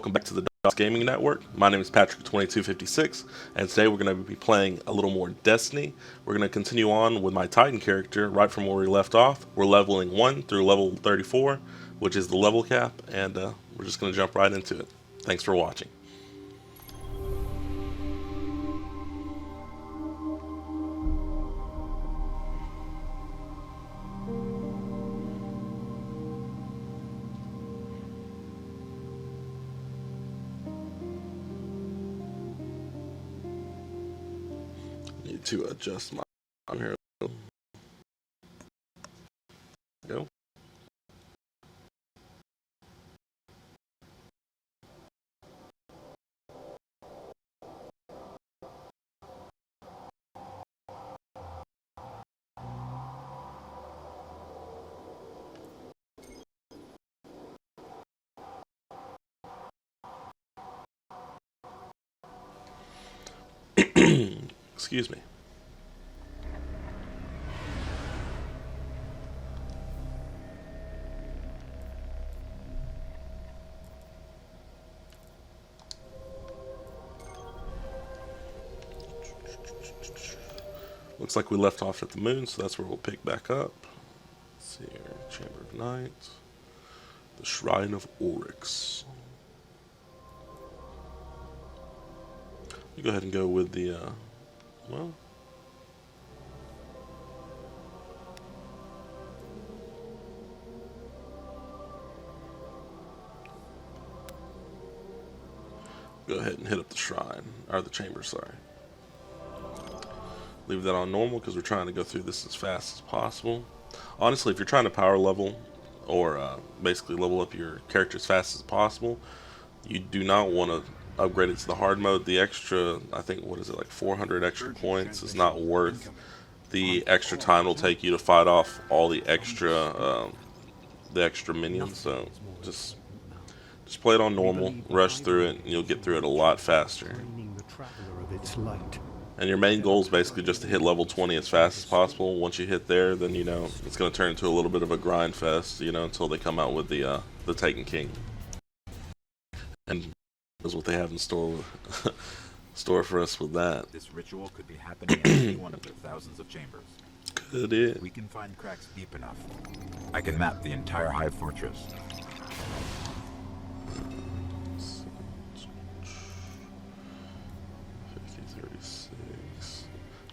welcome back to the DOS Gaming Network. My name is Patrick2256, and today we're going to be playing a little more Destiny. We're going to continue on with my Titan character right from where we left off. We're leveling 1 through level 34, which is the level cap, and we're just going to jump right into it. Thanks for watching. Need to adjust my here. Go. Excuse me. Looks like we left off at the moon, so that's where we'll pick back up. Let's see here. Chamber of Night. The Shrine of Oryx. You go ahead and go with the, well... Go ahead and hit up the shrine, or the chamber, sorry. Leave that on normal because we're trying to go through this as fast as possible. Honestly, if you're trying to power level, or basically level up your character as fast as possible, you do not want to upgrade it to the hard mode. The extra, I think, what is it, like 400 extra points is not worth the extra time it'll take you to fight off all the extra minions. So just play it on normal, rush through it, and you'll get through it a lot faster. And your main goal is basically just to hit level 20 as fast as possible. Once you hit there, then you know it's going to turn into a little bit of a grind fest, you know, until they come out with the Titan King. And that's what they have in store for us with that. This ritual could be happening in any one of the thousands of chambers. Could it? We can find cracks deep enough. I can map the entire Hive Fortress. 5036.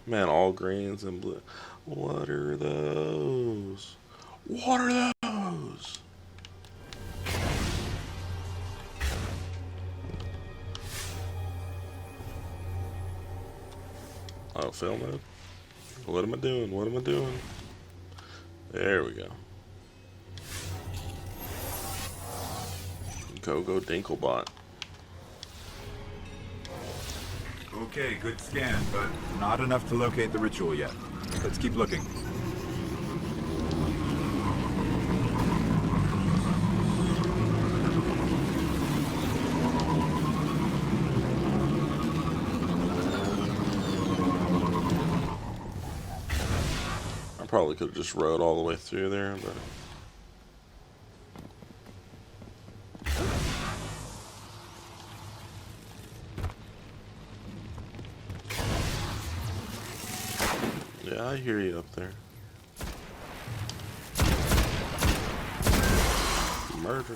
Man, all greens and blue. What are those? What are those? Oh, fail mode. What am I doing? What am I doing? There we go. Go Dinklebot. Okay, good scan, but not enough to locate the ritual yet. Let's keep looking. I probably could have just rode all the way through there, but... Yeah, I hear you up there. Murder.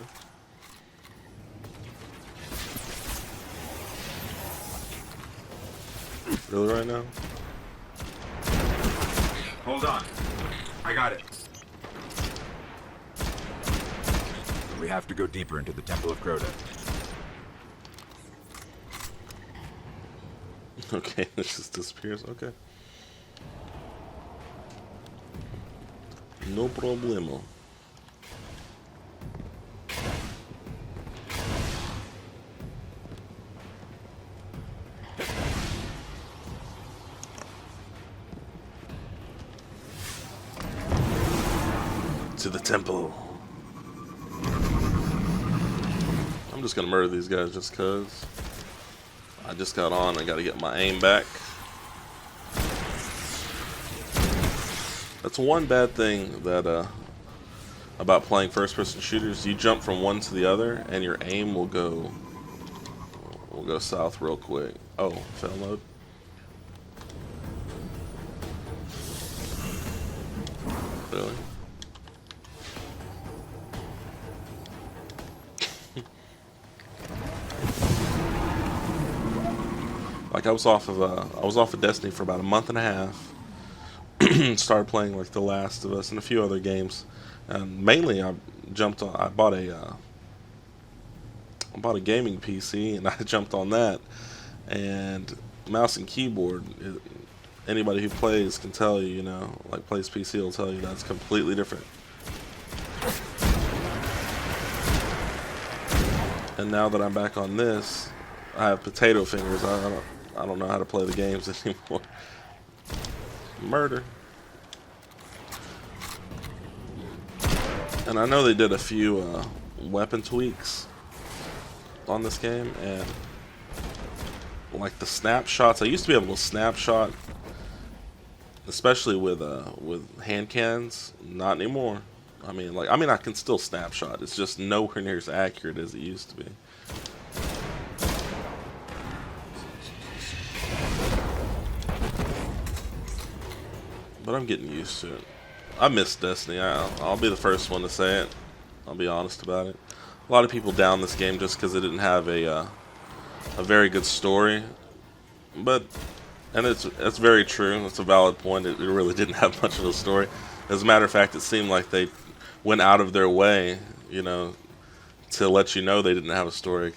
Really right now? Hold on. I got it. We have to go deeper into the Temple of Crota. Okay, this just disappears. Okay. No problemo. To the temple. I'm just gonna murder these guys just cause. I just got on, I gotta get my aim back. That's one bad thing that about playing first-person shooters. You jump from one to the other, and your aim will go We'll go south real quick. Oh, fail mode. Really? Like I was off of Destiny for about a month and a half. Started playing like The Last of Us and a few other games. And mainly I jumped on. I bought a gaming PC and I jumped on that. And mouse and keyboard. Anybody who plays can tell you, like plays PC will tell you that's completely different. And now that I'm back on this, I have potato fingers. I don't know how to play the games anymore. Murder. And I know they did a few weapon tweaks on this game, and like the snapshots. I used to be able to snapshot, especially with hand cannons. Not anymore. I mean, I can still snapshot. It's just nowhere near as accurate as it used to be. But I'm getting used to it. I miss Destiny. I'll be the first one to say it. I'll be honest about it. A lot of people down this game just because it didn't have a very good story. But, and it's very true. It's a valid point. It really didn't have much of a story. As a matter of fact, it seemed like they went out of their way, to let you know they didn't have a story.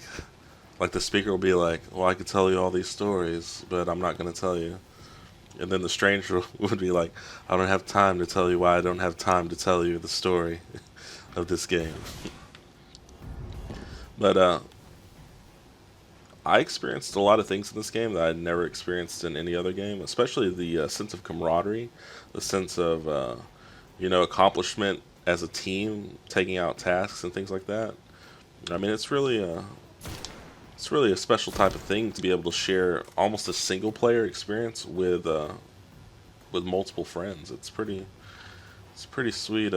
Like the speaker will be like, "Well, I could tell you all these stories, but I'm not going to tell you." And then the stranger would be like, "I don't have time to tell you why I don't have time to tell you the story of this game." But I experienced a lot of things in this game that I'd never experienced in any other game, especially the sense of camaraderie, the sense of, accomplishment as a team, taking out tasks and things like that. I mean, it's really a special type of thing to be able to share almost a single player experience with multiple friends. It's pretty sweet.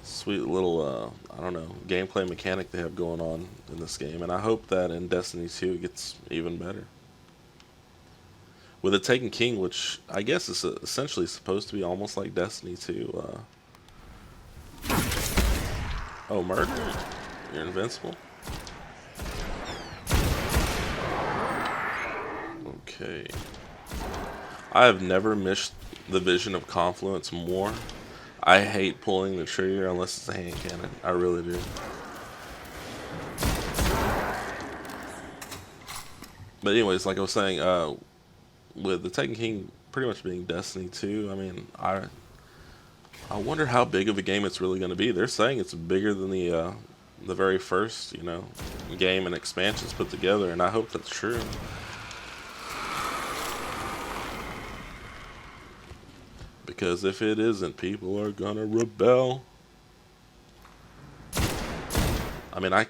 Sweet little I don't know, gameplay mechanic they have going on in this game, and I hope that in Destiny 2 it gets even better. With the Taken King, which I guess is essentially supposed to be almost like Destiny 2. Oh, murder? You're invincible? Okay. I have never missed the vision of Confluence more. I hate pulling the trigger unless it's a hand cannon. I really do. But anyways, like I was saying, with the Taken King pretty much being Destiny 2, I mean, I wonder how big of a game it's really going to be. They're saying it's bigger than the very first, game and expansions put together, and I hope that's true. Because if it isn't, people are gonna rebel. I mean, I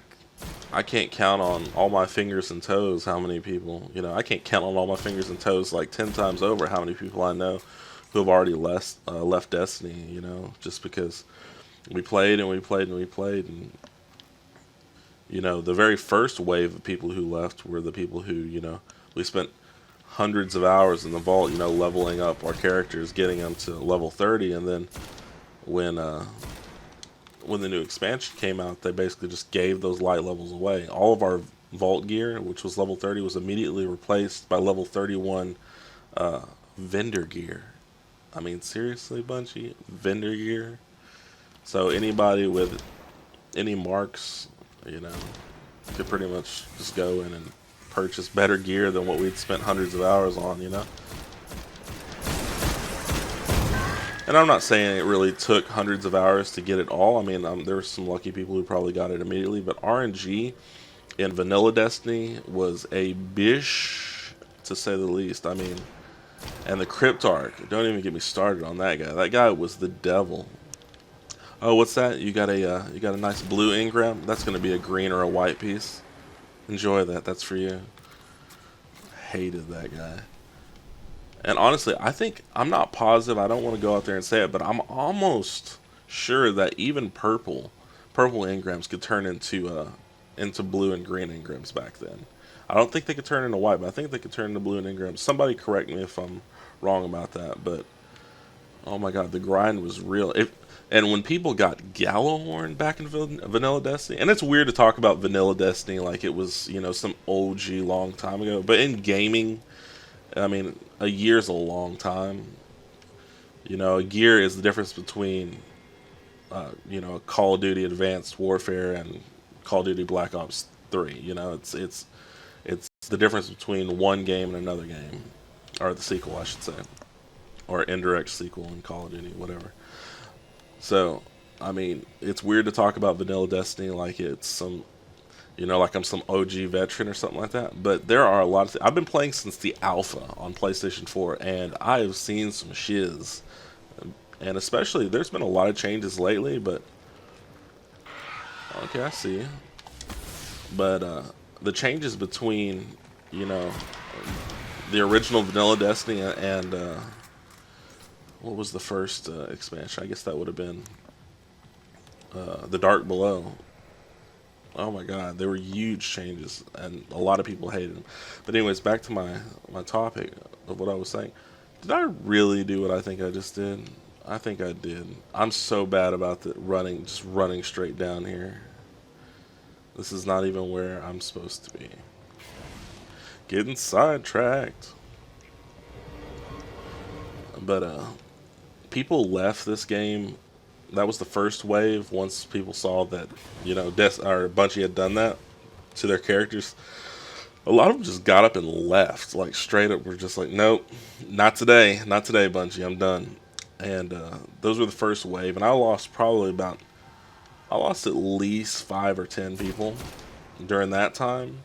can't count on all my fingers and toes how many people, I can't count on all my fingers and toes like 10 times over how many people I know who have already left Destiny, just because we played and we played and we played. And, the very first wave of people who left were the people who, we spent hundreds of hours in the vault, leveling up our characters, getting them to level 30, and then when the new expansion came out, they basically just gave those light levels away. All of our vault gear, which was level 30, was immediately replaced by level 31 vendor gear. I mean, seriously, Bungie? Vendor gear? So anybody with any marks, could pretty much just go in and purchase better gear than what we'd spent hundreds of hours on, And I'm not saying it really took hundreds of hours to get it all. I mean, there were some lucky people who probably got it immediately, but RNG in vanilla Destiny was a bish, to say the least. I mean, and the Cryptarch, don't even get me started on that guy. That guy was the devil. Oh, what's that? You got a nice blue engram? That's going to be a green or a white piece. Enjoy that. That's for you. Hated that guy. And honestly, I'm not positive. I don't want to go out there and say it, but I'm almost sure that even purple engrams could turn into into blue and green engrams back then. I don't think they could turn into white, but I think they could turn into blue and engrams. Somebody correct me if I'm wrong about that, but oh my god, the grind was real. And when people got Gallowhorn back in Vanilla Destiny, and it's weird to talk about Vanilla Destiny like it was, some OG long time ago, but in gaming, I mean, a year's a long time. A year is the difference between, Call of Duty Advanced Warfare and Call of Duty Black Ops 3. It's the difference between one game and another game, or the sequel, I should say, or indirect sequel in Call of Duty, whatever. So, I mean, it's weird to talk about Vanilla Destiny like it's like I'm some OG veteran or something like that. But there are a lot of I've been playing since the alpha on PlayStation 4, and I have seen some shiz. And especially, there's been a lot of changes lately, but okay, I see. But the changes between, the original Vanilla Destiny and what was the first expansion? I guess that would have been The Dark Below. Oh my god, there were huge changes, and a lot of people hated them. But anyways, back to my topic of what I was saying. Did I really do what I think I just did? I think I did. I'm so bad about just running straight down here. This is not even where I'm supposed to be. Getting sidetracked. But people left this game. That was the first wave. Once people saw that, or Bungie had done that to their characters, a lot of them just got up and left. Like straight up, were just like, nope, not today, not today, Bungie. I'm done. And those were the first wave, and I lost at least 5 or 10 people during that time.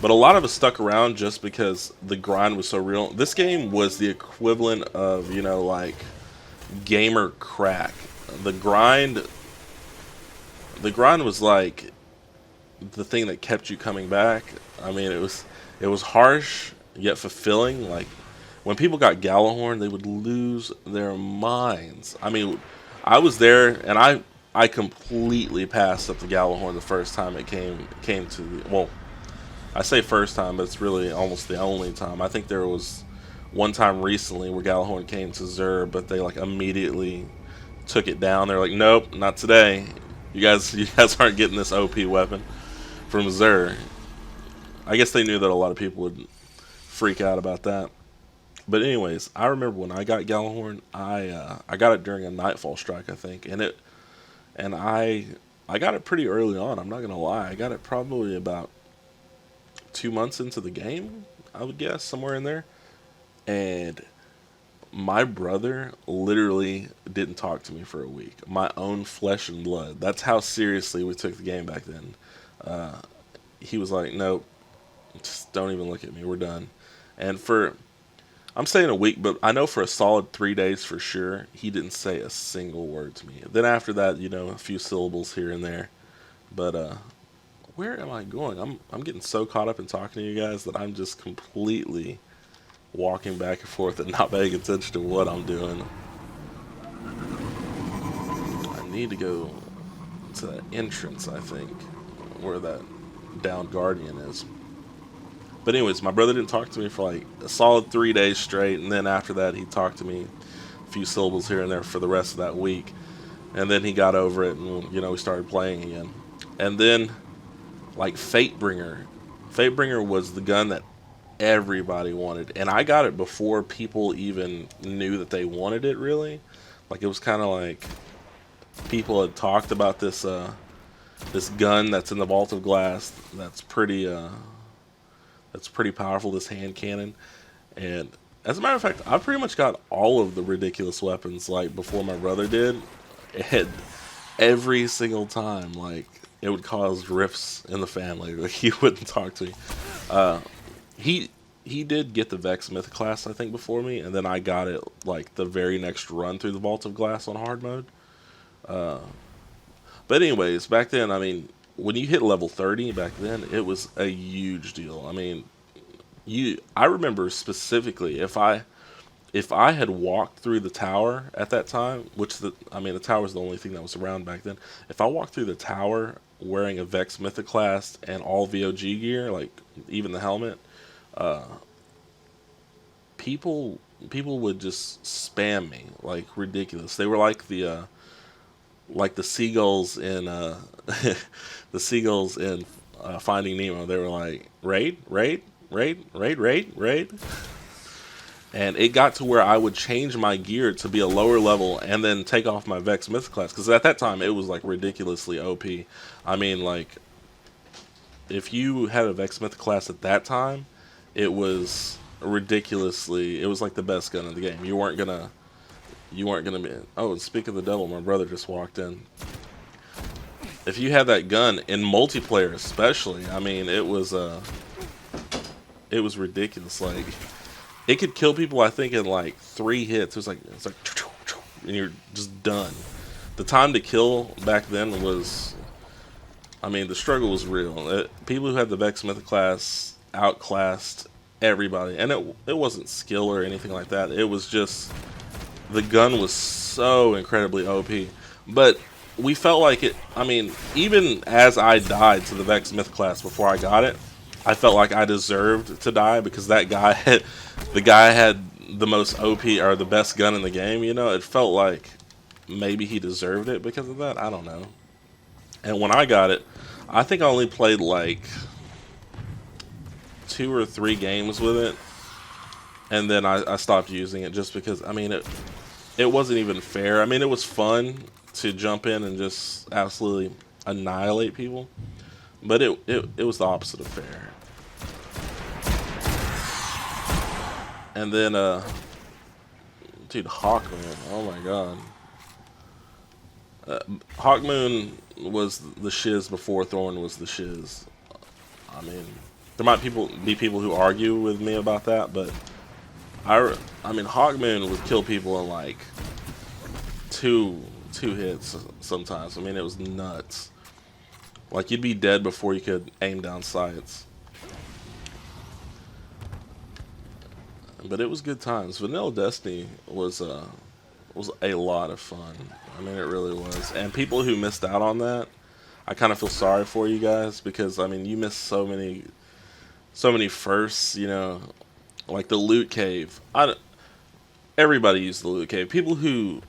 But a lot of us stuck around just because the grind was so real. This game was the equivalent of, like gamer crack. The grind was like the thing that kept you coming back. I mean, it was harsh yet fulfilling. Like when people got Gallowhorn, they would lose their minds. I mean, I was there, and I completely passed up the Gallowhorn the first time it came to the, well, I say first time, but it's really almost the only time. I think there was one time recently where Gallowhorn came to Xur, but they like immediately took it down. They're like, nope, not today. You guys aren't getting this OP weapon from Xur. I guess they knew that a lot of people would freak out about that. But anyways, I remember when I got Gallowhorn, I got it during a Nightfall strike, I think, and I got it pretty early on. I'm not gonna lie, I got it probably about 2 months into the game, I would guess, somewhere in there. And my brother literally didn't talk to me for a week. My own flesh and blood. That's how seriously we took the game back then. He was like, nope, just don't even look at me. We're done. And I'm saying a week, but I know for a solid 3 days for sure, he didn't say a single word to me. Then after that, a few syllables here and there. But where am I going? I'm getting so caught up in talking to you guys that I'm just completely walking back and forth and not paying attention to what I'm doing. I need to go to that entrance, I think, where that downed guardian is. But anyways, my brother didn't talk to me for like a solid 3 days straight, and then after that he talked to me a few syllables here and there for the rest of that week. And then he got over it, and we started playing again. And then like Fatebringer was the gun that everybody wanted, and I got it before people even knew that they wanted it, really. Like it was kind of like people had talked about this gun that's in the Vault of Glass that's pretty powerful, this hand cannon. And as a matter of fact, I pretty much got all of the ridiculous weapons like before my brother did. And every single time, like, it would cause rifts in the family. Like, he wouldn't talk to me. He did get the Vex Myth class, I think, before me, and then I got it like the very next run through the Vault of Glass on hard mode. But anyways, back then, I mean, when you hit level 30 back then, it was a huge deal. I mean, I remember specifically if I had walked through the tower at that time, the tower was the only thing that was around back then. If I walked through the tower wearing a Vex Mythic class and all VOG gear, like even the helmet, people people would just spam me like ridiculous. They were like the seagulls in the seagulls in Finding Nemo. They were like raid, raid, raid, raid, raid, raid. And it got to where I would change my gear to be a lower level and then take off my Vex Myth class. Because at that time, it was like ridiculously OP. I mean, like, if you had a Vex Myth class at that time, it was ridiculously, it was like the best gun in the game. You weren't gonna be, oh, and speak of the devil, my brother just walked in. If you had that gun, in multiplayer especially, I mean, it was ridiculous. Like, it could kill people, I think, in like 3 hits. It's like, and you're just done. The time to kill back then was, I mean, the struggle was real. People who had the Vex Myth class outclassed everybody, and it wasn't skill or anything like that. It was just the gun was so incredibly OP. But we felt like it. I mean, even as I died to the Vex Myth class before I got it, I felt like I deserved to die because that guy had, the guy had the most OP or the best gun in the game. You know, it felt like maybe he deserved it because of that. I don't know. And when I got it, I think I only played like 2 or 3 games with it, and then I stopped using it just because, I mean, it wasn't even fair. I mean, it was fun to jump in and just absolutely annihilate people, but it was the opposite of fair. And then, dude, Hawkmoon, oh my god. Hawkmoon was the shiz before Thorn was the shiz. I mean, there might be people who argue with me about that, but I mean, Hawkmoon would kill people in like two hits sometimes. I mean, it was nuts. Like, you'd be dead before you could aim down sights. But it was good times. Vanilla Destiny was a lot of fun. I mean, it really was. And people who missed out on that, I kind of feel sorry for you guys because, I mean, you missed so many firsts, you know, like the loot cave. Everybody used the loot cave. People who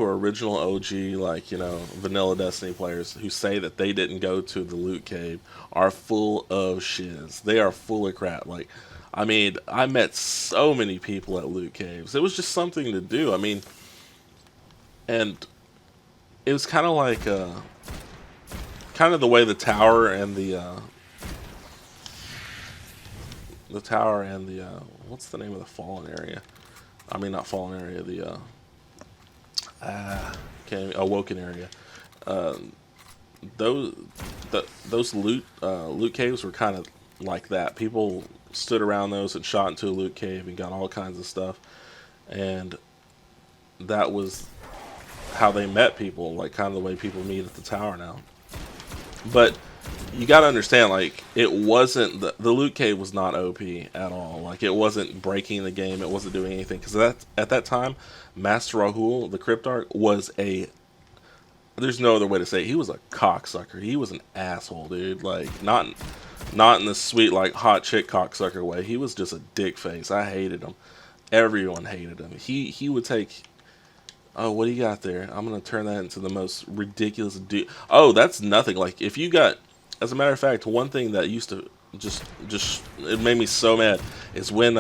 are original OG, like, you know, Vanilla Destiny players who say that they didn't go to the loot cave are full of shiz. They are full of crap. Like, I mean, I met so many people at loot caves. It was just something to do. I mean, and it was kind of like kind of the way the tower and the what's the name of the fallen area? I mean, not fallen area, the awoken area. Those loot caves were kind of like that. People stood around those and shot into a loot cave and got all kinds of stuff, and that was how they met people, like kind of the way people meet at the tower now. But you got to understand, like, it wasn't the loot cave was not OP at all. Like, it wasn't breaking the game, it wasn't doing anything, because at that time, Master Rahul, the Cryptarch, was there's no other way to say it, he was a cocksucker. He was an asshole, dude. Like, not in the sweet, like, hot chick cocksucker way. He was just a dick face. I hated him. Everyone hated him. He would take, oh, what do you got there? I'm gonna turn that into the most ridiculous dude. Oh, that's nothing. Like, if you got, as a matter of fact, one thing that used to just it made me so mad is when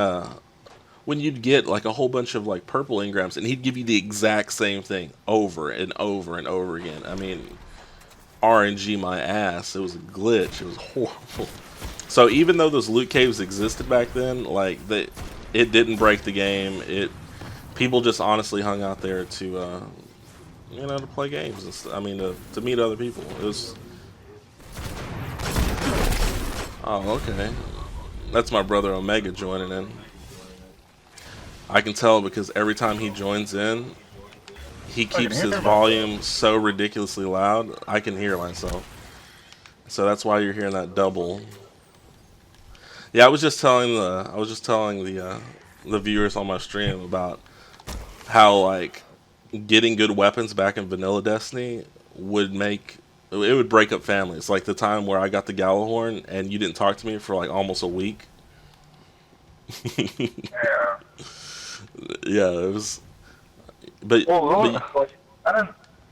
you'd get like a whole bunch of like purple engrams and he'd give you the exact same thing over and over and over again. I mean, RNG my ass. It was a glitch. It was horrible. So even though those loot caves existed back then, like, it didn't break the game. People just honestly hung out there to you know, to play games and I mean, to meet other people. It was, oh, okay, that's my brother Omega joining in. I can tell because every time he joins in, he keeps his volume so ridiculously loud, I can hear myself. So that's why you're hearing that double. Yeah, I was just telling the viewers on my stream about how, like, getting good weapons back in Vanilla Destiny would make it would break up families. Like the time where I got the Gallahorn and you didn't talk to me for like almost a week. Yeah. Yeah, it was. But, Well, but like,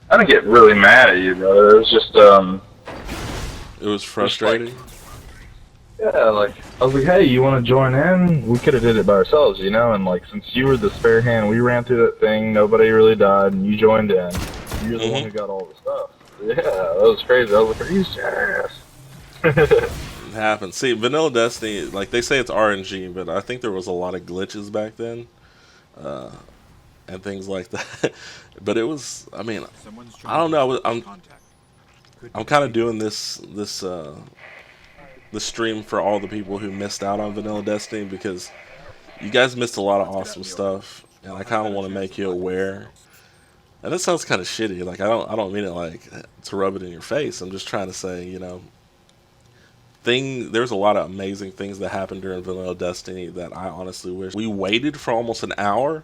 I didn't get really mad at you, brother. It was just, it was just like, frustrating. yeah, like, I was like, hey, you want to join in? We could have did it by ourselves, you know? And, like, since you were the spare hand, we ran through that thing, nobody really died, and you joined in. You're the one who got all the stuff. Yeah, that was crazy. I was like, are you serious? It happens. See, Vanilla Destiny, like they say it's RNG, but I think there was a lot of glitches back then, and things like that. But it was, I mean, Someone's I trying don't know. to make contact. Could I'm be kind of doing this stream for all the people who missed out on Vanilla Destiny because you guys missed a lot of awesome stuff, and I kind of want to make you aware. And that sounds kind of shitty. Like I don't mean it like to rub it in your face. I'm just trying to say, you know, there's a lot of amazing things that happened during Vanilla Destiny that I honestly wish we waited for almost an hour.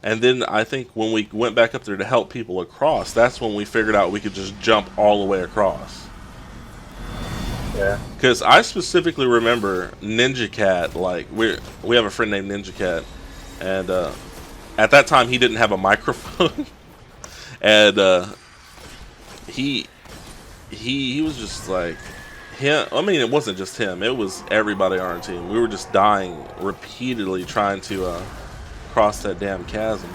And then I think when we went back up there to help people across, that's when we figured out we could just jump all the way across. Yeah. Because I specifically remember Ninja Cat, like, we have a friend named Ninja Cat, and at that time he didn't have a microphone, and he was just like, him. I mean, it wasn't just him, it was everybody on our team. We were just dying repeatedly trying to cross that damn chasm.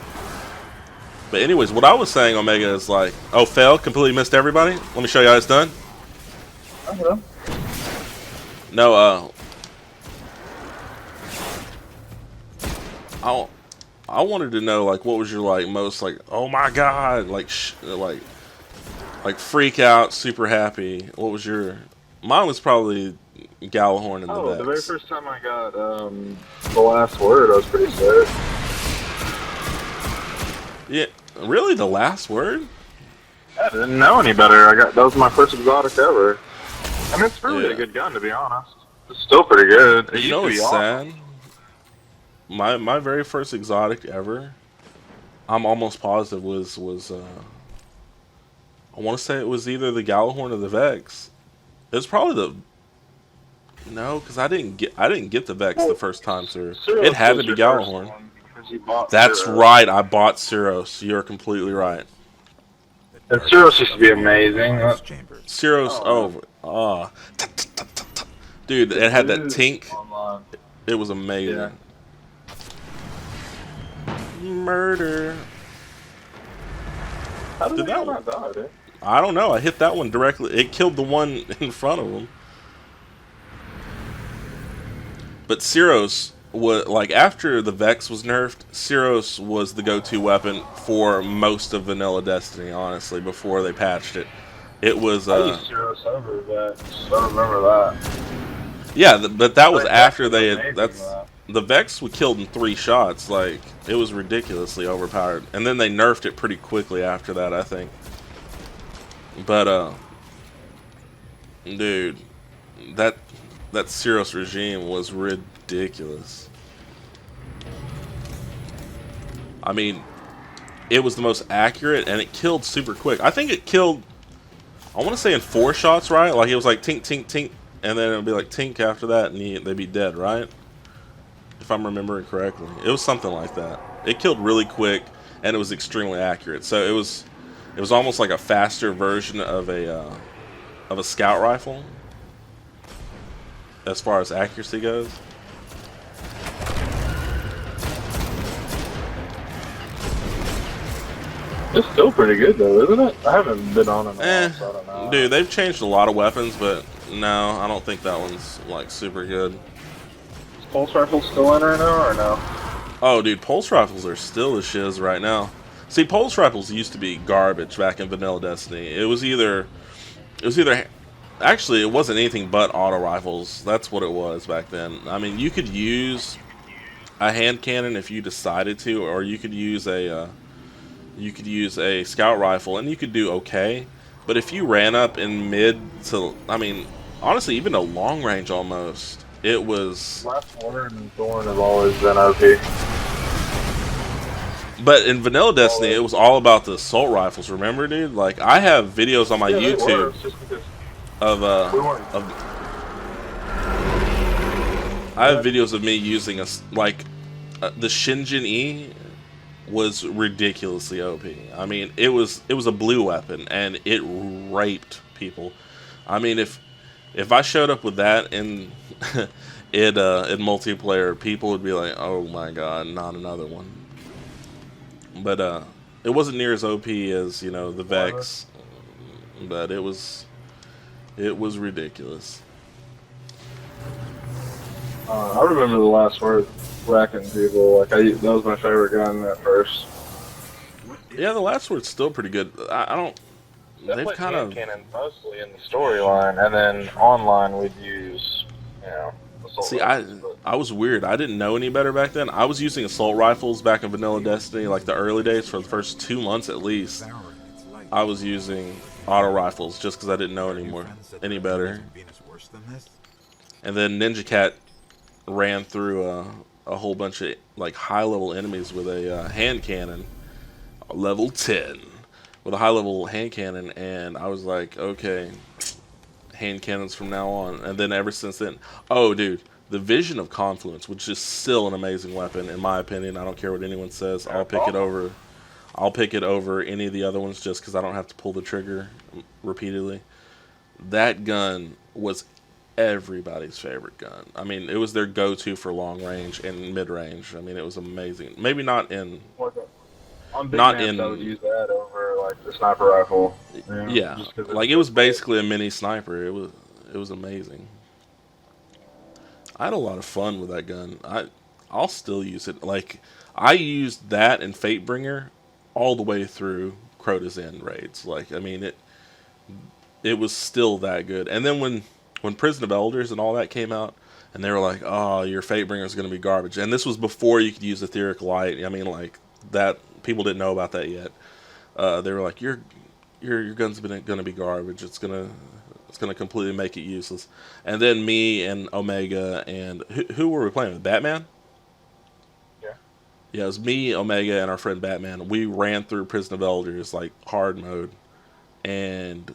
But anyways, what I was saying, Omega, is like, oh, fail, completely missed everybody? Let me show you how it's done. Okay. No, I wanted to know, like, what was your, like, most, like, oh my god, like, like freak out, super happy. What was your? Mine was probably Gallahorn and the Vex. The very first time I got the last word, I was pretty sad. Yeah, really, the last word? I didn't know any better. That was my first exotic ever. I mean, it's really Yeah. a good gun, to be honest. It's still pretty good. It You used know to be what's awesome. sad? My very first exotic ever, I'm almost positive was I want to say it was either the Gallahorn or the Vex. It was probably no, because I didn't get the Vex the first time through. It had to be Gallahorn. That's right. I bought Cyros. You're completely right. And Cyros used to be amazing. chambers. Cyros. Dude, it had that tink. Online. It was amazing. Yeah. Murder. How did Did that that not die, dude? I don't know. I hit that one directly. It killed the one in front of him. But Cyros was like after the Vex was nerfed. Cyros was the go-to weapon for most of Vanilla Destiny. Honestly, before they patched it, it was. I used Cyros over that. I remember that. Yeah, but that was Like, after that's they amazing, had. That's that. the Vex was killed in 3 shots. Like it was ridiculously overpowered, and then they nerfed it pretty quickly after that, I think. But dude, that Cyros regime was ridiculous. I mean, it was the most accurate, and it killed super quick. I think it killed, I want to say in 4 shots, right? Like it was like tink, tink, tink, and then it would be like tink after that, and they'd be dead, right? If I'm remembering correctly, it was something like that. It killed really quick, and it was extremely accurate. So it was almost like a faster version of a scout rifle as far as accuracy goes. It's still pretty good, though, isn't it? I haven't been on it in a while, so I don't know. Dude, they've changed a lot of weapons, but no, I don't think that one's like super good. Is Pulse Rifle still in right now, or no? Oh, dude, pulse rifles are still the shiz right now. See, pulse rifles used to be garbage back in Vanilla Destiny. It was either, actually, it wasn't anything but auto rifles. That's what it was back then. I mean, you could use a hand cannon if you decided to, or you could use a scout rifle, and you could do okay. But if you ran up in mid to, I mean, honestly, even a long range almost, it was. Last Word and Thorn have always been OP. But in Vanilla Destiny, it was all about the assault rifles. Remember, dude? Like I have videos on my Yeah, they were. YouTube It's just because of we weren't. I have videos of me using the Shinjin E was ridiculously OP. I mean, it was a blue weapon and it raped people. I mean, if I showed up with that in in multiplayer, people would be like, "Oh my god, not another one." But it wasn't near as OP as the Vex, but it was ridiculous. I remember the last word, whacking people. Like that was my favorite gun at first. Yeah, the last word's still pretty good. I don't. I They've played kind hand of. cannon mostly in the storyline, and then online we'd use, assault See, rifles. But I was weird. I didn't know any better back then. I was using assault rifles back in Vanilla Destiny, like the early days, for the first 2 months at least. I was using auto rifles just because I didn't know any better. And then Ninja Cat ran through a whole bunch of like high level enemies with a hand cannon, level 10, with a high level hand cannon, and I was like, okay, hand cannons from now on. And then ever since then, oh dude, the Vision of Confluence, which is still an amazing weapon in my opinion. I don't care what anyone says. I'll pick it over. I'll pick it over any of the other ones just because I don't have to pull the trigger repeatedly. That gun was everybody's favorite gun. I mean, it was their go-to for long range and mid range. I mean, it was amazing. Maybe not in on big not maps, I would in use that over like the sniper rifle. yeah, Just 'cause like it was basically a mini sniper. It was amazing. I had a lot of fun with that gun. I'll still use it. Like I used that and Fatebringer all the way through Crota's End raids. Like I mean it was still that good. And then when Prison of Elders and all that came out, and they were like, "Oh, your Fatebringer is going to be garbage." And this was before you could use Etheric Light. I mean, like that people didn't know about that yet. They were like, "Your gun's going to be garbage. It's gonna completely make it useless." And then me and Omega and who were we playing with? Batman. Yeah. Yeah, it was me, Omega, and our friend Batman. We ran through Prison of Elders like hard mode, and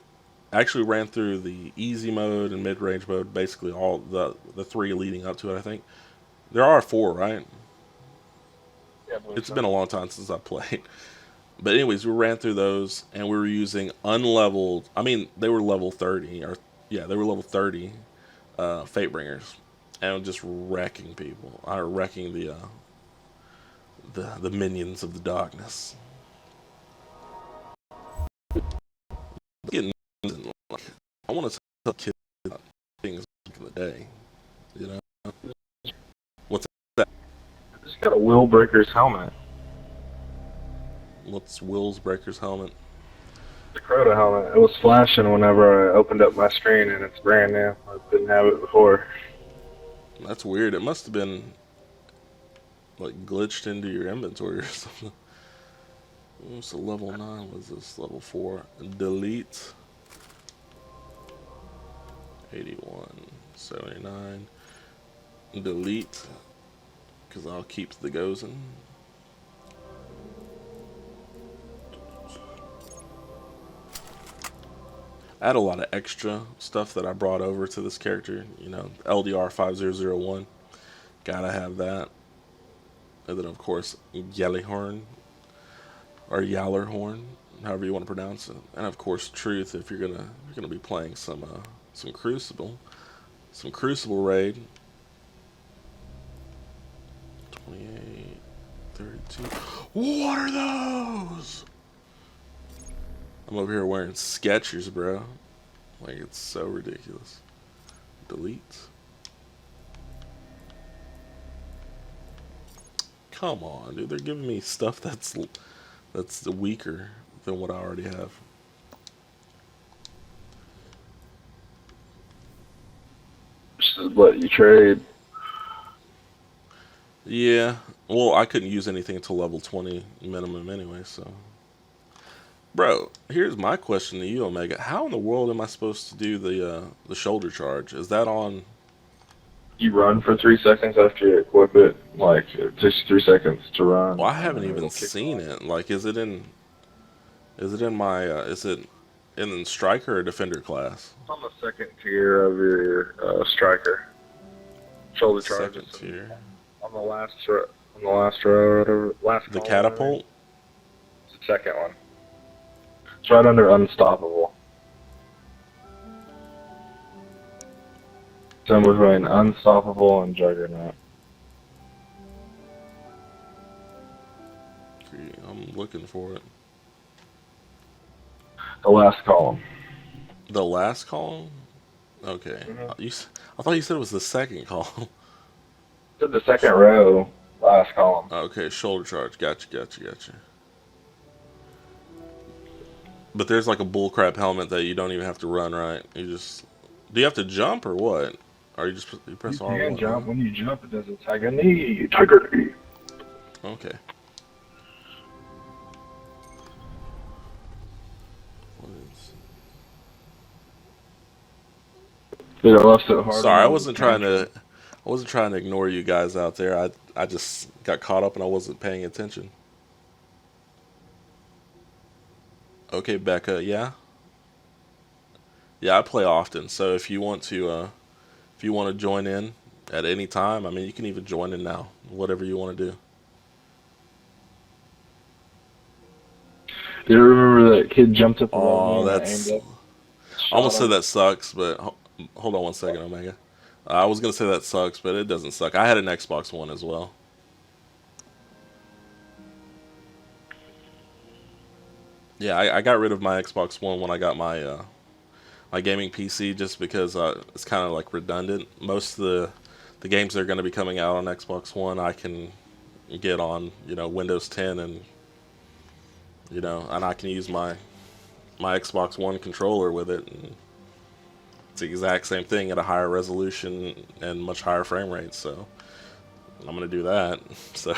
actually ran through the easy mode and mid range mode, basically all the three leading up to it. I think there are four, right? Yeah, I believe It's so. been a long time since I played. But anyways, we ran through those, and we were using unleveled. I mean, they were level 30, or yeah, they were level 30 Fatebringers, and just wrecking people. Wrecking the minions of the darkness. Getting like, I want to tell kids about things back in the day, you know. What's that? I just got a Will Breaker's helmet. What's Will's Breaker's helmet? The Crota helmet. It was flashing whenever I opened up my screen, and it's brand new. I didn't have it before. That's weird. It must have been like glitched into your inventory or something. So level 9 was this level 4. Delete 81 79. Delete because I'll keep the Gozen. I had a lot of extra stuff that I brought over to this character. LDR 5001. Gotta have that. And then of course Yellihorn or Yallerhorn, however you want to pronounce it. And of course Truth if you're gonna be playing some Crucible. Some Crucible raid. 28, 32. What are those? I'm over here wearing Skechers, bro. Like, it's so ridiculous. Delete. Come on, dude. They're giving me stuff that's weaker than what I already have. Just let you trade. Yeah. Well, I couldn't use anything until level 20 minimum anyway, so. Bro, here's my question to you, Omega. How in the world am I supposed to do the shoulder charge? Is that on You run for 3 seconds after you equip it. Like, it takes you 3 seconds to run, Well, I and haven't then even it'll kick seen off. it. Like, is it in? Is it in my? Is it in the striker or defender class? It's on the second tier of your striker. Shoulder charges Second tier. on the last on the last row or whatever, last The column. I mean. catapult. It's the second one. It's right under unstoppable. So between unstoppable and juggernaut. I'm looking for it. The last column. The last column. Okay. Mm-hmm. I thought you said it was the second column. To the second row, last column. Okay, shoulder charge. Gotcha. But there's like a bullcrap helmet that you don't even have to run, right? You just do you have to jump or what? Or you press You R1? can jump. When you jump, it does a tiger knee. Tiger knee. Okay. What is... Dude, I left it hard. Sorry, I wasn't trying to ignore you guys out there. I just got caught up and I wasn't paying attention. Okay, Becca, yeah? Yeah, I play often, so if you want to join in at any time, I mean you can even join in now. Whatever you want to do. Do you remember that kid jumped up above me Oh, and I that's aimed up? I almost Shot said him? that sucks, but hold on one second, Omega. I was gonna say that sucks, but it doesn't suck. I had an Xbox One as well. Yeah, I got rid of my Xbox One when I got my gaming PC just because it's kind of like redundant. Most of the games that are going to be coming out on Xbox One, I can get on Windows 10 and and I can use my Xbox One controller with it. And it's the exact same thing at a higher resolution and much higher frame rate. So I'm gonna do that. So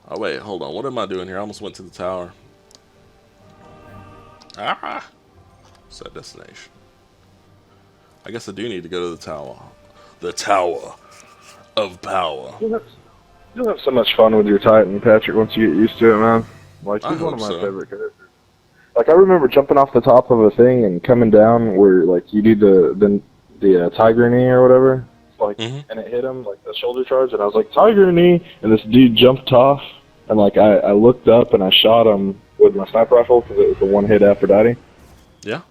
oh wait, hold on. What am I doing here? I almost went to the tower. Ah, set destination. I guess I do need to go to the tower. The Tower of Power. You'll have so much fun with your Titan, Patrick, once you get used to it, man. Like, I he's one of hope my so. favorite characters. Like, I remember jumping off the top of a thing and coming down where, like, you do the tiger knee or whatever. Like, hmm and it hit him, like, the shoulder charge, and I was like, tiger knee! And this dude jumped off, and, like, I looked up and I shot him with my sniper rifle because it was the one hit Aphrodite. Yeah.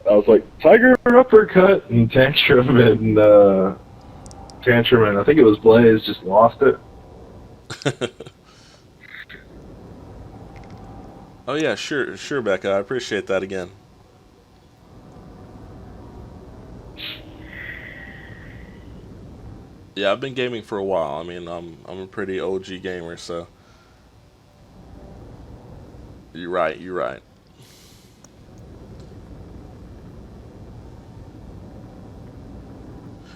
I was like, tiger uppercut! And Tantrum and, I think it was Blaze, just lost it. Oh yeah, sure, Becca. I appreciate that again. Yeah, I've been gaming for a while. I mean, I'm a pretty OG gamer, so you're right. You're right.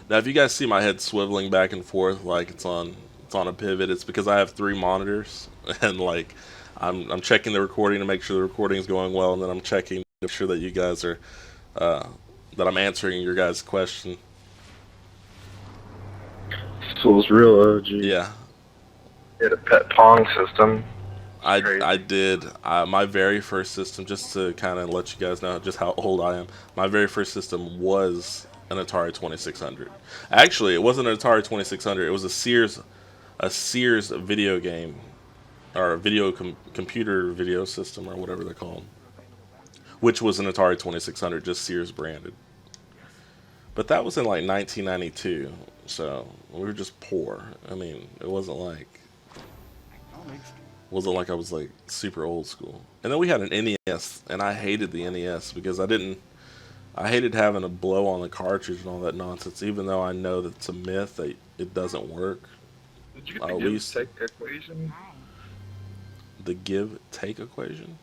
Now, if you guys see my head swiveling back and forth like it's on a pivot, it's because I have three monitors and like I'm checking the recording to make sure the recording is going well, and then I'm checking to make sure that you guys are uh, that I'm answering your guys' question. This was real OG. Yeah, He had a pet Pong system. I did my very first system, just to kind of let you guys know just how old I am. My very first system was an Atari 2600. Actually, it wasn't an Atari 2600. It was a Sears video game or a computer video system or whatever they're called, which was an Atari 2600, just Sears branded. But that was in like 1992, so we were just poor. I mean, it wasn't like I was like super old school. And then we had an NES, and I hated the NES because I hated having to blow on the cartridge and all that nonsense. Even though I know that it's a myth that it doesn't work. Did you I get the always give-take equation? the give take equation.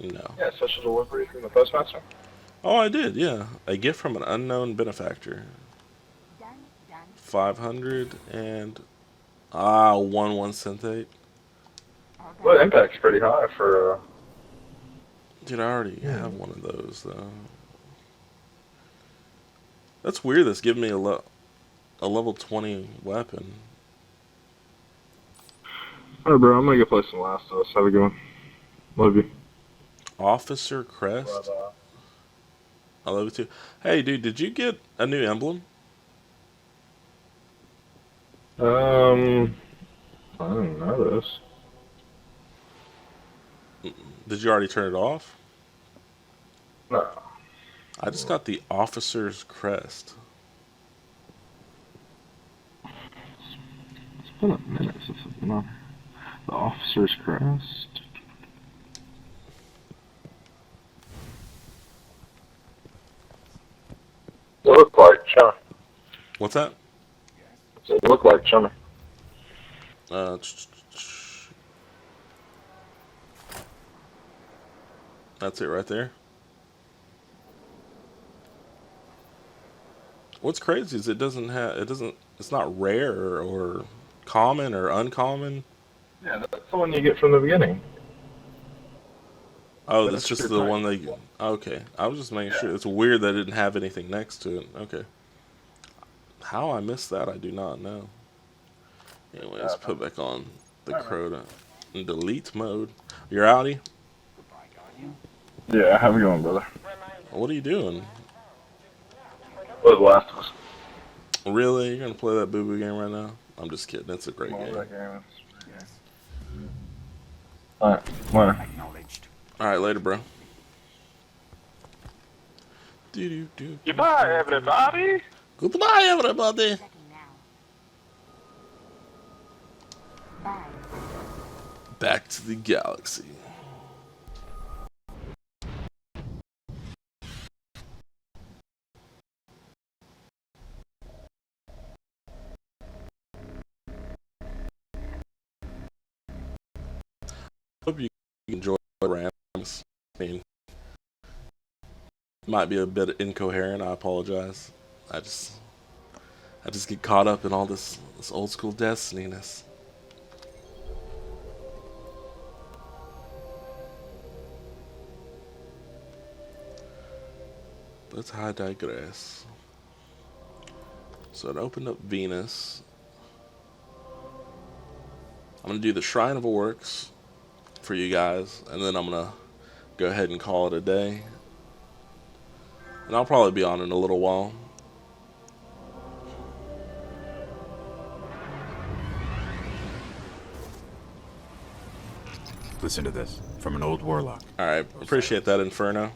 No. Yeah, special delivery from the postmaster. Oh, I did. Yeah, a gift from an unknown benefactor. 500 and 11 cent. Well, impact's pretty high for. Dude, I already have one of those though. That's weird. That's giving me a level 20 weapon. Alright, bro, I'm gonna go play some Last of Us. Have a good one. Love you. Officer Crest. I love it too. Hey, dude, did you get a new emblem? I didn't know this. Did you already turn it off? No. I just got the Officer's Crest. It's been a minute since I've been on the Officer's Crest. It looked like Chummy. What's that? It looked like Chummy. Uh, that's it right there. What's crazy is it's not rare or common or uncommon. Yeah, that's the one you get from the beginning. Oh, But that's it's just your the type. one they. Okay, I was just making sure. It's weird that it didn't have anything next to it. Okay, how I missed that, I do not know. Anyway, let's put back on the Crota in delete mode. You're outie. Yeah, have a good one, brother. What are you doing? Play the Last of Us. Really? You're gonna play that boo boo game right now? I'm just kidding. It's a great Love game. that game. Alright, later. Acknowledged. All right, later, bro. Goodbye, everybody. Goodbye, everybody. Back to the galaxy. Hope you enjoy the rants. I mean, might be a bit incoherent. I apologize. I just get caught up in all this old school Destiny-ness. But I digress. So it opened up Venus. I'm gonna do the Shrine of Orcs for you guys, and then I'm gonna go ahead and call it a day. And I'll probably be on in a little while. Listen to this from an old warlock. Alright, appreciate that, Inferno.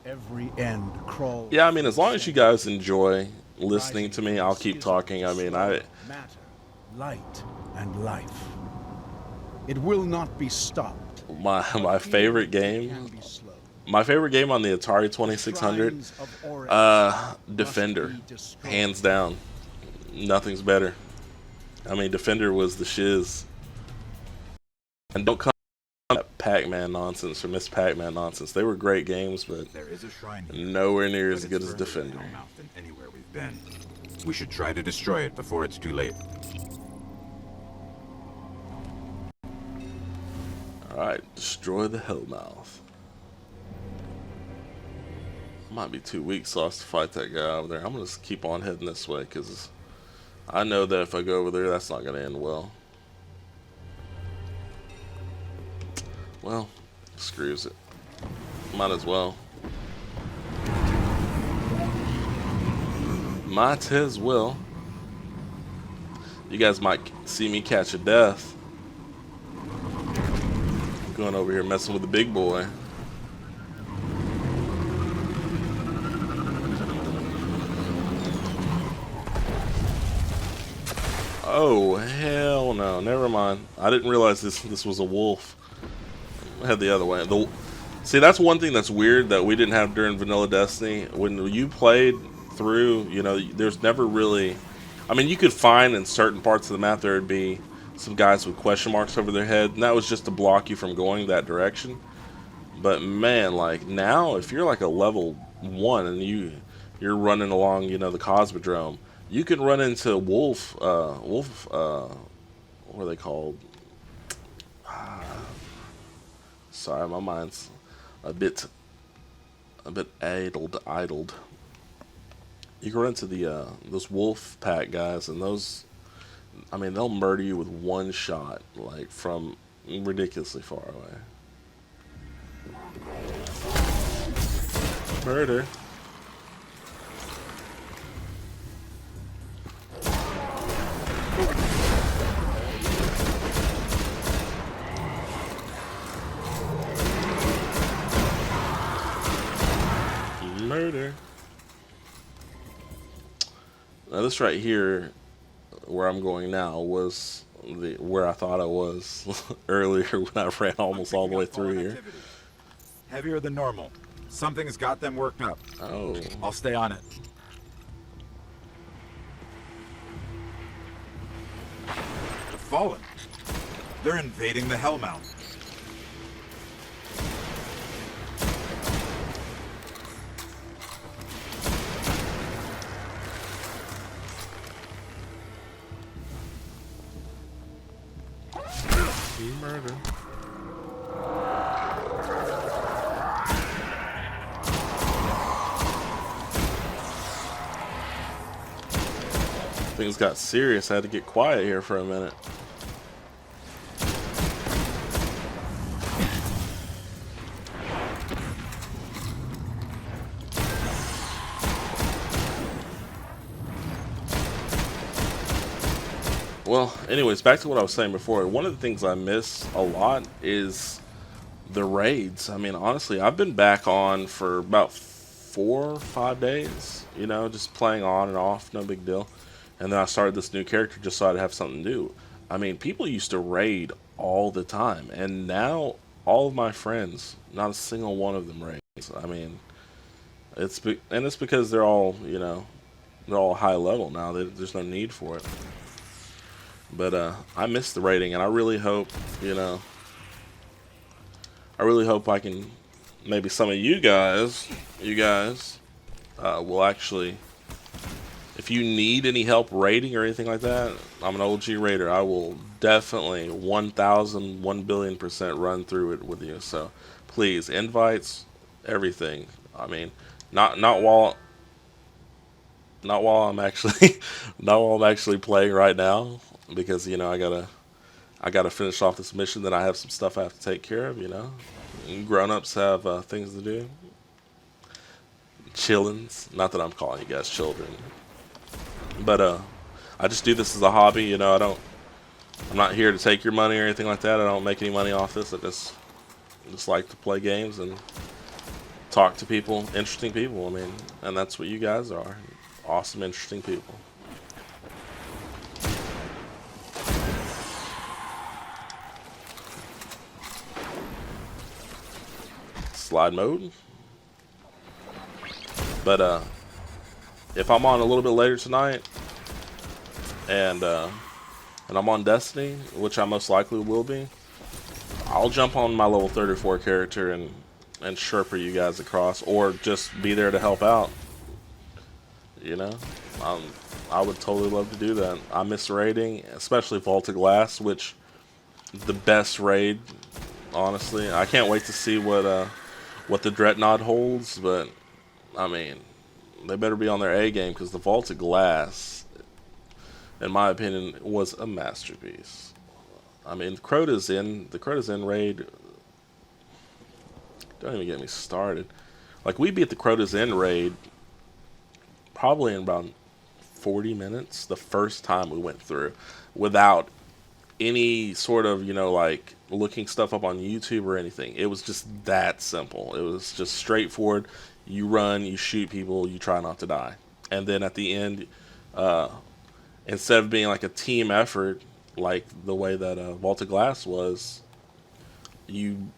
Every end crawls. Yeah, I mean, as long as you guys enjoy listening to me, I'll keep talking. I mean, matter, light, and life. It will not be stopped. my favorite game, Can be slowed. my favorite game on the Atari 2600, Shrines of Oryx Defender, must be destroyed. hands down. Nothing's better. I mean, Defender was the shiz. And don't come with that Pac-Man nonsense or Miss Pac-Man nonsense. They were great games, but There is a shrine here, nowhere near but as it's good as further to Defender. Hellmouth than anywhere we've been. We should try to destroy it before it's too late. Alright, destroy the Hellmouth. Might be too weak sauce to fight that guy over there. I'm gonna just keep on heading this way because I know that if I go over there, that's not gonna end well. Well, screws it. Might as well. Might as well. You guys might see me catch a death. Going over here messing with the big boy. Oh, hell no. Never mind. I didn't realize this was a wolf. I had the other way. See, that's one thing that's weird that we didn't have during Vanilla Destiny. When you played through, you know, there's never really... I mean, you could find in certain parts of the map there would be some guys with question marks over their head, and that was just to block you from going that direction. But man, like now, if you're like a level 1 and you're running along, you know, the Cosmodrome, you can run into what are they called? Sorry, my mind's a bit idled. You can run into the those wolf pack guys, and those, I mean, they'll murder you with one shot, like from ridiculously far away. Murder. Murder. Now this right here, where I'm going now, was where I thought I was earlier when I ran almost all the way through here. Heavier than normal. Something's got them worked up. Oh. I'll stay on it. The Fallen. They're invading the Hellmount. Murder. Things got serious. I had to get quiet here for a minute. Well, anyways, back to what I was saying before. One of the things I miss a lot is the raids. I mean, honestly, I've been back on for about 4 or 5 days, you know, just playing on and off, no big deal. And then I started this new character just so I'd have something new. I mean, people used to raid all the time, and now all of my friends, not a single one of them raids. I mean, it's because they're all, you know, they're all high level now. There's no need for it. But I miss the raiding, and I really hope, you know, I really hope I can, maybe some of you guys will actually, if you need any help raiding or anything like that, I'm an OG raider. I will definitely 1,000, 1,000,000,000% run through it with you. So please, invites, everything. I mean, not while I'm actually not while I'm actually playing right now, because you know I gotta finish off this mission. Then I have some stuff I have to take care of. You know, grown-ups have things to do. Chillins. Not that I'm calling you guys children, but I just do this as a hobby. You know, I'm not here to take your money or anything like that. I don't make any money off this. I just like to play games and talk to people, interesting people. I mean, and that's what you guys are. Awesome, interesting people. Slide mode. But if I'm on a little bit later tonight, and I'm on Destiny, which I most likely will be, I'll jump on my level 34 character and Sherpa you guys across, or just be there to help out. You know, I would totally love to do that. I miss raiding, especially Vaulted Glass, which the best raid, honestly. I can't wait to see what the Dreadnought holds, but I mean, they better be on their A game, because the Vaulted Glass, in my opinion, was a masterpiece. I mean, the Crota's Inn raid. Don't even get me started. Like, we beat the Crota's Inn raid probably in about 40 minutes the first time we went through, without any sort of, you know, like looking stuff up on YouTube or anything. It was just that simple. It was just straightforward. You run, you shoot people, you try not to die. And then at the end, instead of being like a team effort, like the way that Vaulted Glass was, you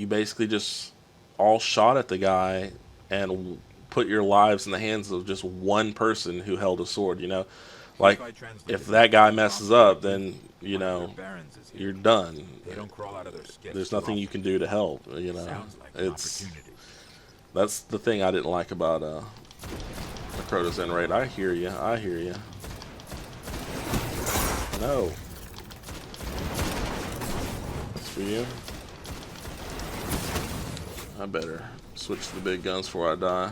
basically just all shot at the guy and put your lives in the hands of just one person who held a sword, you know? Like, if that guy messes up, then, you know, you're done. There's nothing you can do to help, you know? That's the thing I didn't like about the Crota's Inn raid. I hear you. No. That's for you. I better switch to the big guns before I die.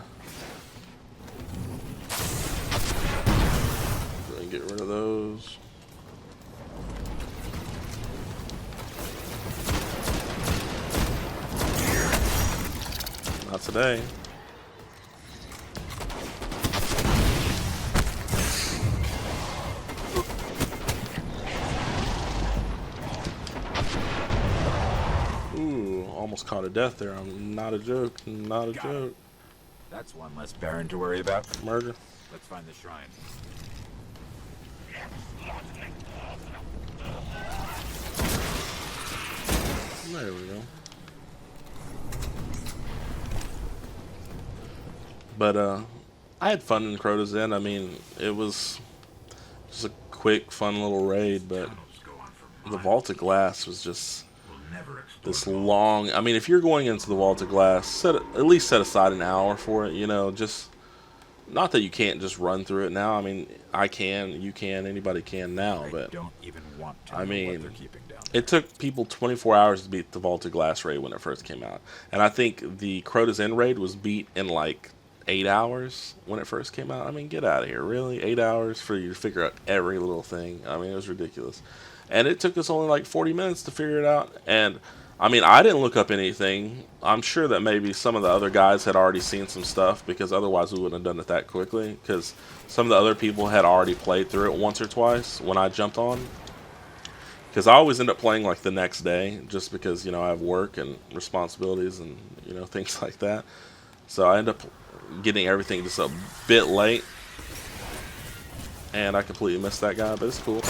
today. Ooh, almost caught a death there. I'm not a joke. Not a joke. That's one less Baron to worry about. Murder. Let's find the shrine. There we go. But I had fun in Crota's End. I mean, it was just a quick, fun little raid, but the Vault of Glass was just this long. I mean, if you're going into the Vault of Glass, at least set aside an hour for it. You know, just not that you can't just run through it now. I mean, I can, you can, anybody can now. But Don't even want to I know mean, what they're keeping down. it took people 24 hours to beat the Vault of Glass raid when it first came out, and I think the Crota's End raid was beat in like 8 hours when it first came out. I mean, get out of here, really? 8 hours for you to figure out every little thing? I mean, it was ridiculous. And it took us only like 40 minutes to figure it out. And I mean, I didn't look up anything. I'm sure that maybe some of the other guys had already seen some stuff, because otherwise we wouldn't have done it that quickly, because some of the other people had already played through it once or twice when I jumped on. Because I always end up playing like the next day, just because, you know, I have work and responsibilities and, you know, things like that. So I end up getting everything just a bit late, and I completely missed that guy, but it's cool. I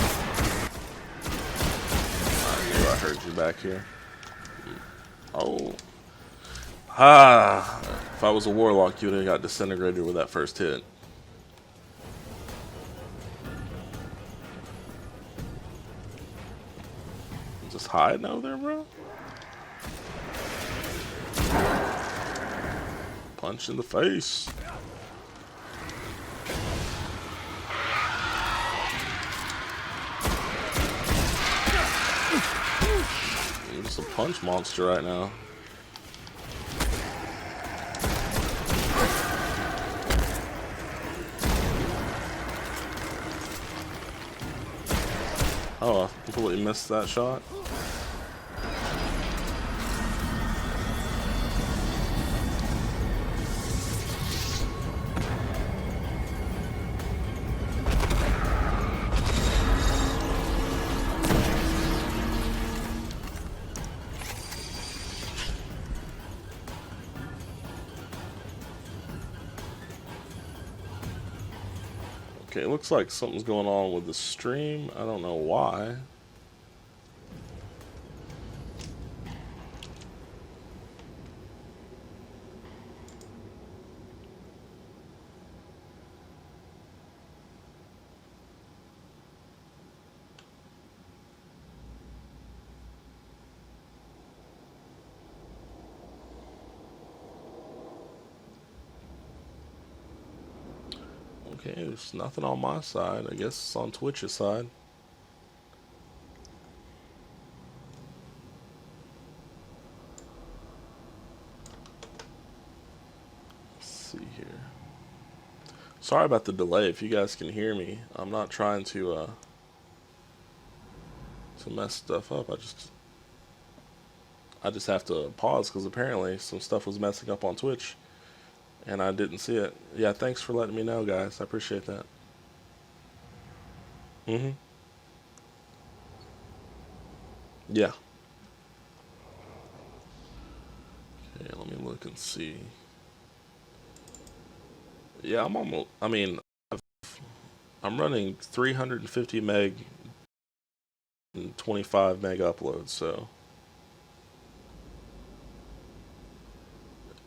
knew I heard you back here. Oh. Ah. If I was a warlock, you would have got disintegrated with that first hit. Just hiding over there, bro? Punch in the face. I'm just a punch monster right now. Oh, I completely missed that shot. Okay, it looks like something's going on with the stream. I don't know why. Okay, there's nothing on my side. I guess it's on Twitch's side. Let's see here. Sorry about the delay. If you guys can hear me, I'm not trying to mess stuff up. I just have to pause because apparently some stuff was messing up on Twitch and I didn't see it. Yeah, thanks for letting me know, guys. I appreciate that. Yeah. Okay, let me look and see. Yeah, I'm almost, I mean, I'm running 350 meg and 25 meg uploads, so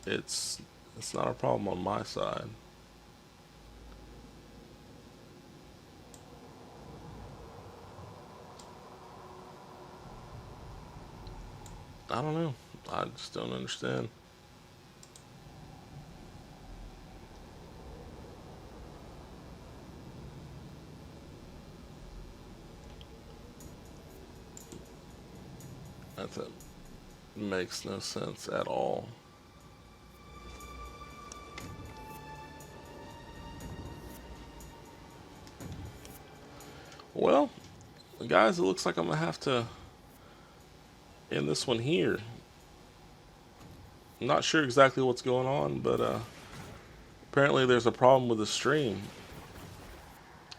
it's not a problem on my side. I don't know. I just don't understand. That makes no sense at all. Well, guys, it looks like I'm gonna have to end this one here. I'm not sure exactly what's going on, but apparently there's a problem with the stream.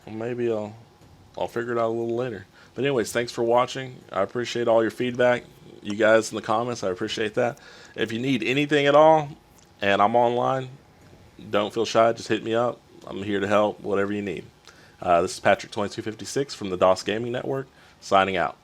Well, maybe I'll figure it out a little later. But anyways, thanks for watching. I appreciate all your feedback. You guys in the comments, I appreciate that. If you need anything at all, and I'm online, don't feel shy. Just hit me up. I'm here to help, whatever you need. This is Patrick2256 from the DOS Gaming Network, signing out.